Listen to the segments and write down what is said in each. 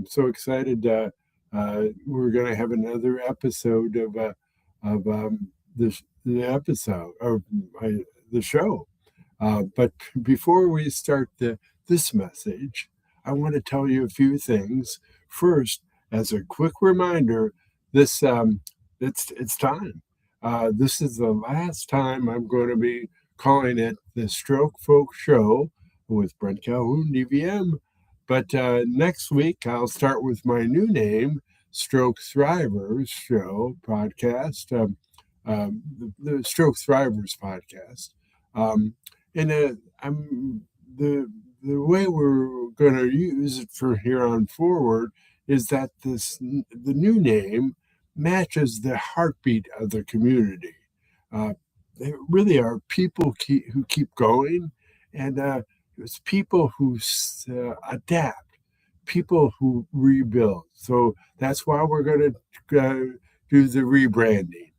so excited. We're going to have another episode of the episode or the show. But before we start this message, I want to tell you a few things. First, as a quick reminder, this it's time. This is the last time I'm going to be calling it the Stroke Folk Show with Brent Calhoun, DVM. But next week, I'll start with my new name, Stroke Thrivers Show podcast, the Stroke Thrivers podcast. The way we're going to use it from here on forward is that the new name matches the heartbeat of the community. They really are people who keep going, and it's people who adapt, people who rebuild. So that's why we're going to do the rebranding.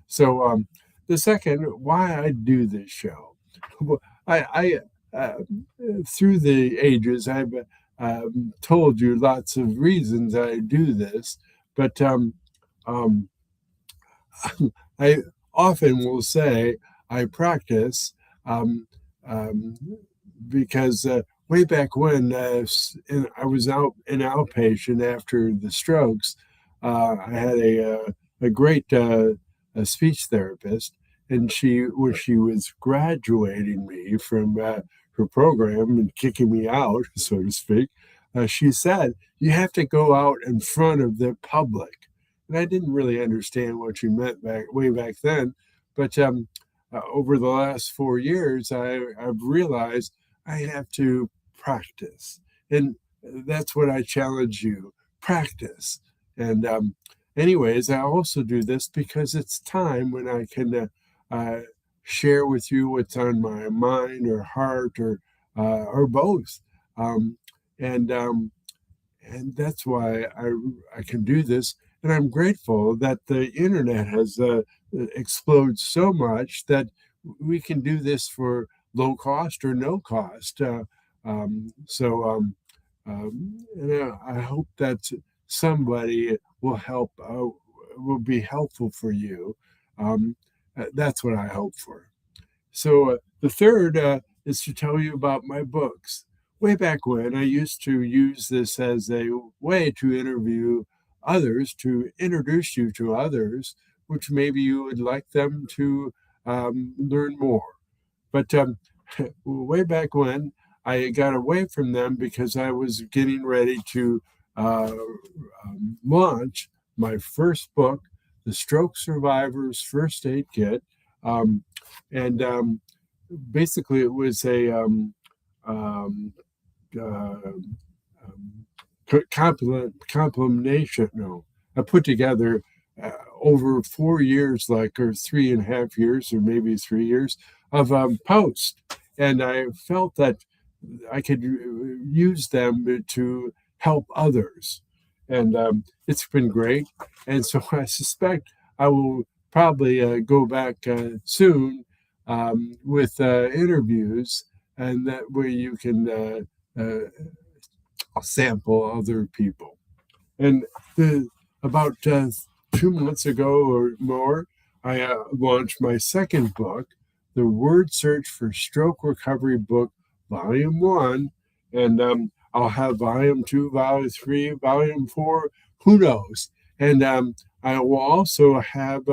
So the second, why I do this show. I through the ages, I've told you lots of reasons I do this, but I often will say I practice because way back when I was out an outpatient after the strokes, I had a great speech therapist, and when she was graduating me from her program and kicking me out, so to speak, she said, "You have to go out in front of the public." And I didn't really understand what she meant way back then, but over the last 4 years, I've realized I have to practice, and that's what I challenge you: practice. And anyways, I also do this because it's time when I can share with you what's on my mind or heart or both, and that's why I can do this. And I'm grateful that the internet has exploded so much that we can do this for low cost or no cost. And I hope that somebody will be helpful for you. That's what I hope for. So the third is to tell you about my books. Way back when, I used to use this as a way to interview others, to introduce you to others, which maybe you would like them to learn more. But way back when, I got away from them because I was getting ready to launch my first book, The Stroke Survivor's First Aid Kit. Basically, it was a compilation. No, I put together over 4 years, or 3.5 years, or maybe 3 years of posts, and I felt that I could use them to help others, and it's been great. And so I suspect I will probably go back soon with interviews, and that way you can sample other people. And about 2 months ago or more, I launched my second book, The Word Search for Stroke Recovery Book, Volume 1, and I'll have Volume 2, Volume 3, Volume 4, who knows? And I will also have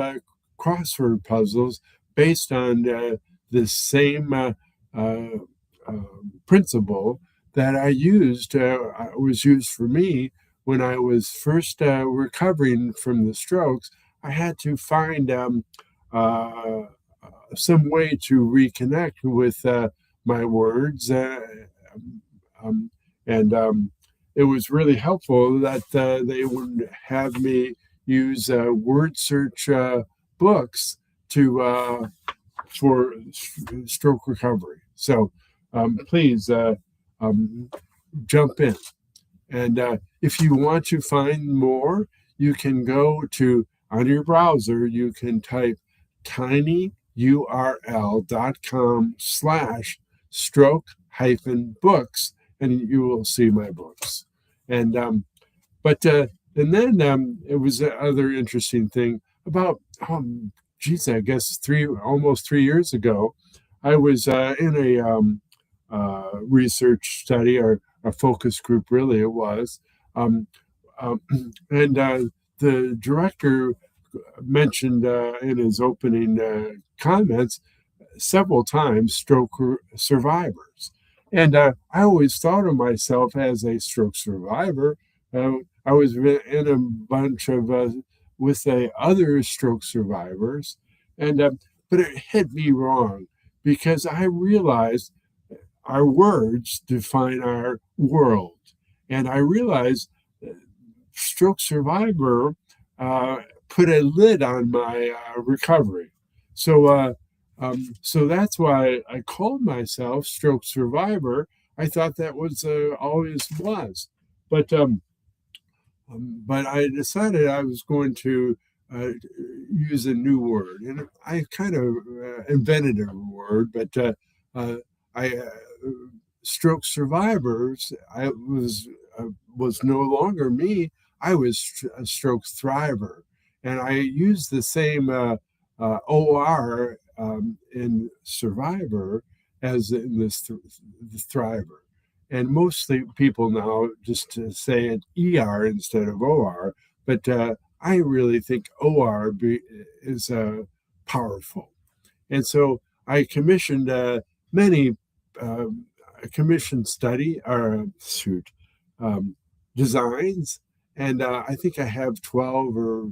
crossword puzzles based on the same principle that was used for me when I was first recovering from the strokes. I had to find some way to reconnect with my words, and it was really helpful that they would have me use word search books for stroke recovery. So please jump in. And if you want to find more, you can go to, on your browser, you can type tinyurl.com/stroke-books, and you will see my books. And But and then it was another interesting thing about, I guess almost 3 years ago, I was in a research study, or a focus group, really it was, um, um, and the director mentioned in his opening comments several times stroke survivors. And I always thought of myself as a stroke survivor. I was in a bunch of with other stroke survivors, and but it hit me wrong because I realized our words define our world, and I realized stroke survivor uh, put a lid on my recovery. So that's why I called myself stroke survivor. I thought that was always was, but but I decided I was going to use a new word, and I kind of invented a word. But uh, I stroke survivors. I was no longer me. I was a stroke thriver, and I used the same OR in survivor as in the thriver. And mostly people now just say it ER instead of OR, but I really think is powerful. And so I commissioned many commissioned study or um, designs, and I think I have 12 or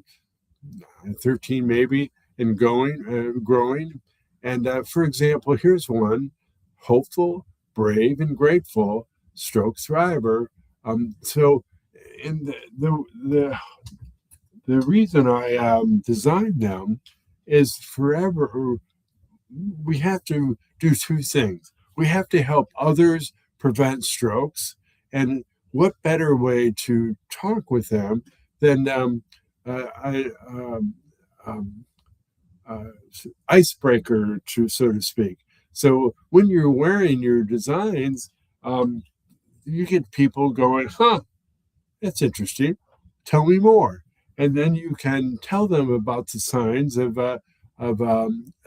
13 maybe, and growing. And for example, here's one: hopeful, brave, and grateful stroke thriver. So, in the reason I designed them is forever. We have to do two things. We have to help others prevent strokes, and what better way to talk with them than I uh, icebreaker, to so to speak. So when you're wearing your designs, um, you get people going, "Huh, that's interesting. Tell me more." And then you can tell them about the signs of a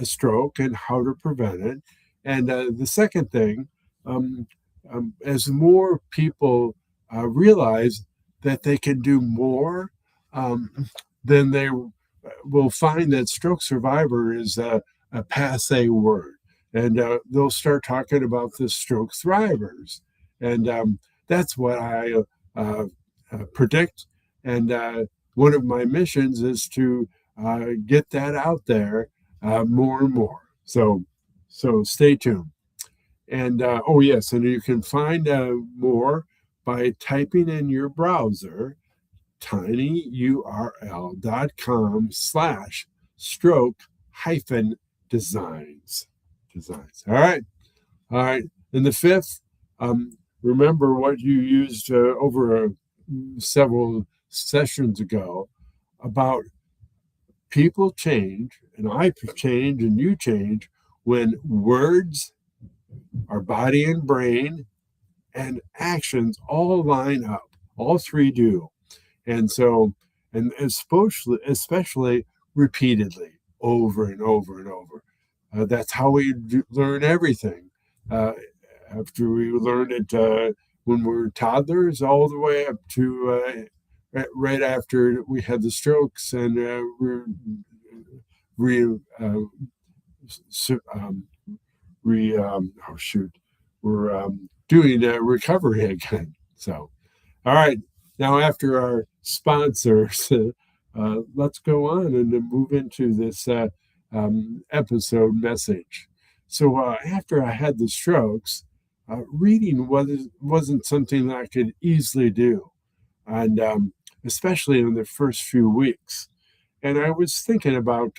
stroke and how to prevent it. And the second thing, um, as more people realize that they can do more, then they will find that stroke survivor is a passe word. And they'll start talking about the stroke thrivers. And that's what I uh, predict. And one of my missions is to get that out there more and more. So stay tuned. And oh yes, and you can find more by typing in your browser tinyurl.com/stroke hyphen designs. All right. And the fifth, remember what you used over several sessions ago about people change, and I change, and you change when words, our body and brain, and actions all line up. All three do. And so, and especially repeatedly, over and over and over. That's how we learn everything. Uh, After we learned it when we were toddlers, all the way up to right after we had the strokes, and re, uh, um, oh shoot, we're doing recovery again. So, all right, now after our sponsors, let's go on and move into this episode message. So after I had the strokes, reading wasn't something that I could easily do, and especially in the first few weeks. And I was thinking about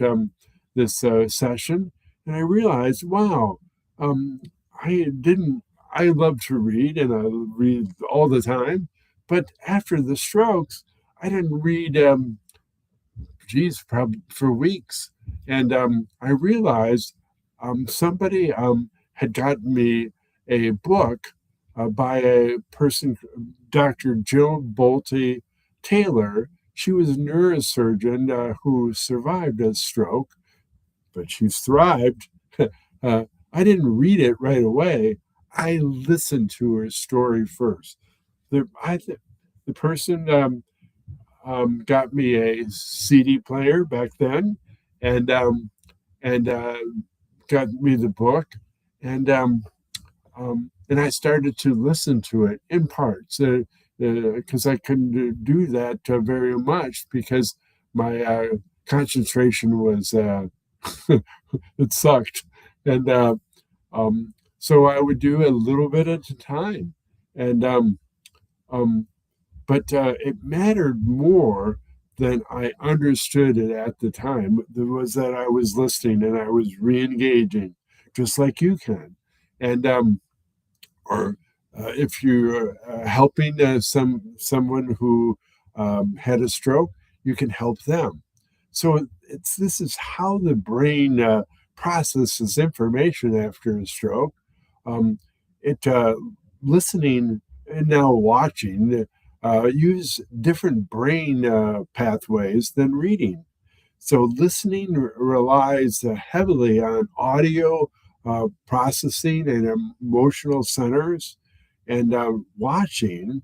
this session, and I realized, wow, um, I didn't. I love to read, and I read all the time. But after the strokes, I didn't read, probably for weeks. And I realized somebody had gotten me a book by a person, Dr. Jill Bolte Taylor. She was a neurosurgeon who survived a stroke, but she thrived. I didn't read it right away. I listened to her story first. The person got me a CD player back then, and got me the book, and I started to listen to it in parts because I couldn't do that very much because my concentration was it sucked, and so I would do a little bit at a time, and um, but it mattered more than I understood it at the time. There was that I was listening and I was re-engaging, just like you can, and or if you're helping someone who had a stroke, you can help them. So this is how the brain processes information after a stroke. Um, it listening and now watching use different brain pathways than reading. So listening relies heavily on audio processing and emotional centers, and watching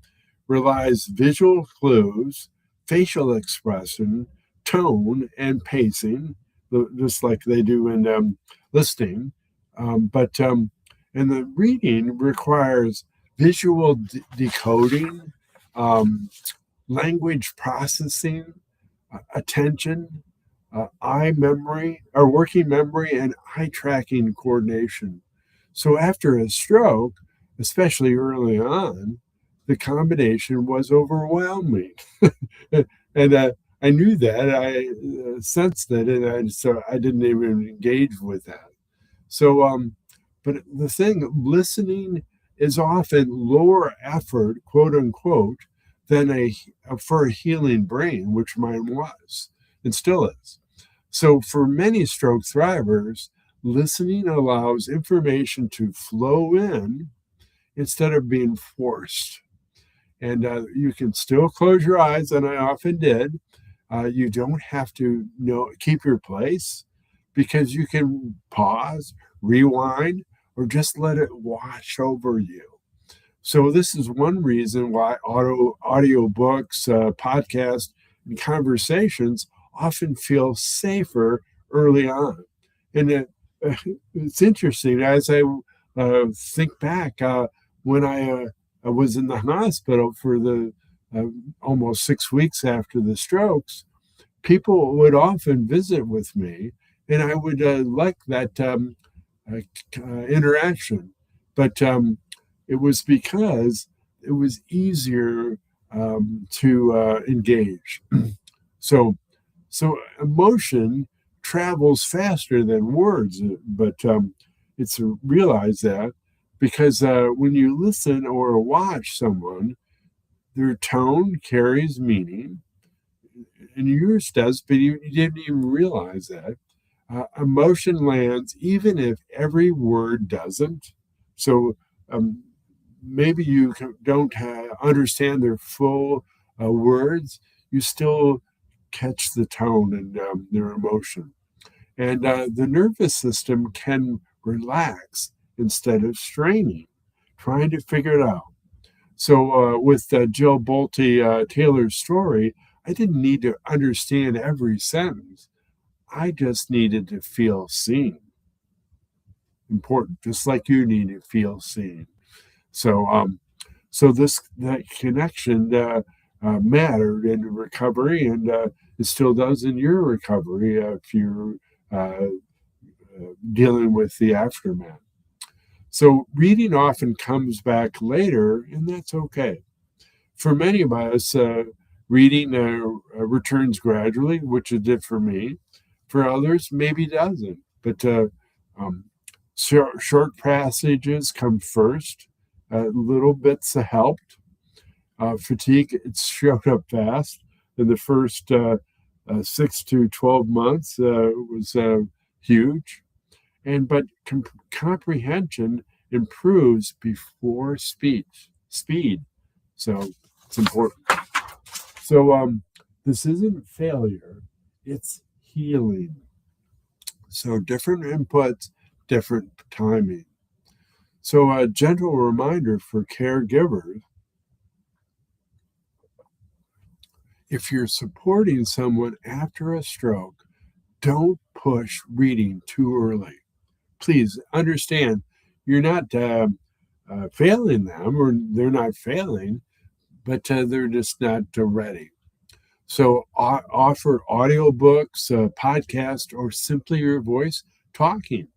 relies visual clues, facial expression, tone, and pacing, just like they do in listening. And the reading requires visual decoding, um, language processing, attention, eye memory, or working memory, and eye tracking coordination. So after a stroke, especially early on, the combination was overwhelming. And I knew that, I sensed it, and so I didn't even engage with that. So, but the thing, listening is often lower effort, quote unquote, than for a healing brain, which mine was and still is. So, for many stroke thrivers, listening allows information to flow in instead of being forced. And you can still close your eyes, and I often did. You don't have to keep your place because you can pause, rewind, or just let it wash over you. So this is one reason why audio books, podcasts, and conversations often feel safer early on. And it's interesting as I think back when I was in the hospital for the almost 6 weeks after the strokes. People would often visit with me, and I would like that interaction. But it was because it was easier to engage. So, so emotion travels faster than words, but it's realize that because when you listen or watch someone, their tone carries meaning, and yours does, but you didn't even realize that. Emotion lands even if every word doesn't. So um, maybe you don't understand their full words, you still catch the tone and their emotion. And the nervous system can relax instead of straining, trying to figure it out. So with Jill Bolte Taylor's story, I didn't need to understand every sentence. I just needed to feel seen. Important, just like you need to feel seen. So, so that connection mattered in recovery, and it still does in your recovery if you're dealing with the aftermath. So, reading often comes back later, and that's okay. For many of us, reading returns gradually, which it did for me. For others, maybe it doesn't. But um, short passages come first. Little bits helped. Fatigue, it showed up fast. In the first 6 to 12 months, was huge. But comprehension improves before speed. So it's important. So this isn't failure, it's healing. So different inputs, different timing. So a gentle reminder for caregivers, if you're supporting someone after a stroke, don't push reading too early. Please understand you're not failing them, or they're not failing, but they're just not ready. So offer audiobooks, podcast, or simply your voice talking,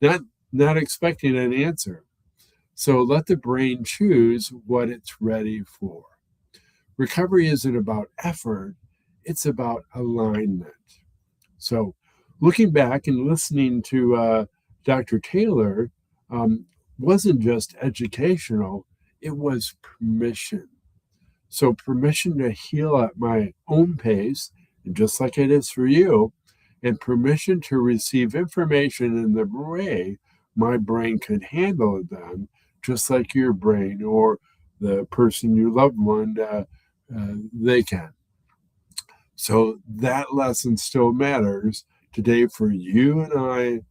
not not expecting an answer. So let the brain choose what it's ready for. Recovery isn't about effort, it's about alignment. So looking back and listening to Dr. Taylor wasn't just educational, it was permission. So permission to heal at my own pace, and just like it is for you, and permission to receive information in the way my brain could handle them, just like your brain or the person you love one, they can. So that lesson still matters today for you and I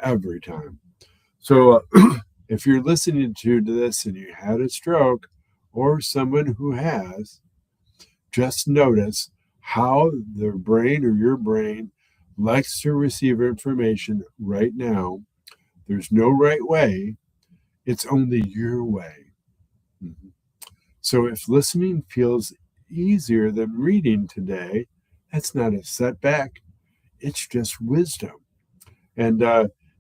every time. So if you're listening to this and you had a stroke, or someone who has, just notice how their brain or your brain likes to receive information right now. There's no right way, it's only your way. Mhm. So if listening feels easier than reading today, that's not a setback, it's just wisdom. And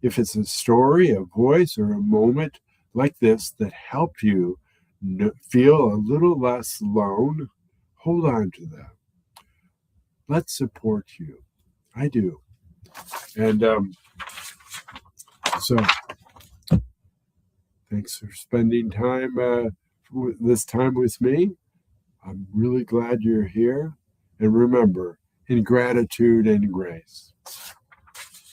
if it's a story, a voice, or a moment like this that helped you feel a little less alone, hold on to that. Let's support you. I do. And so thanks for spending this time with me. I'm really glad you're here. And remember, in gratitude and grace.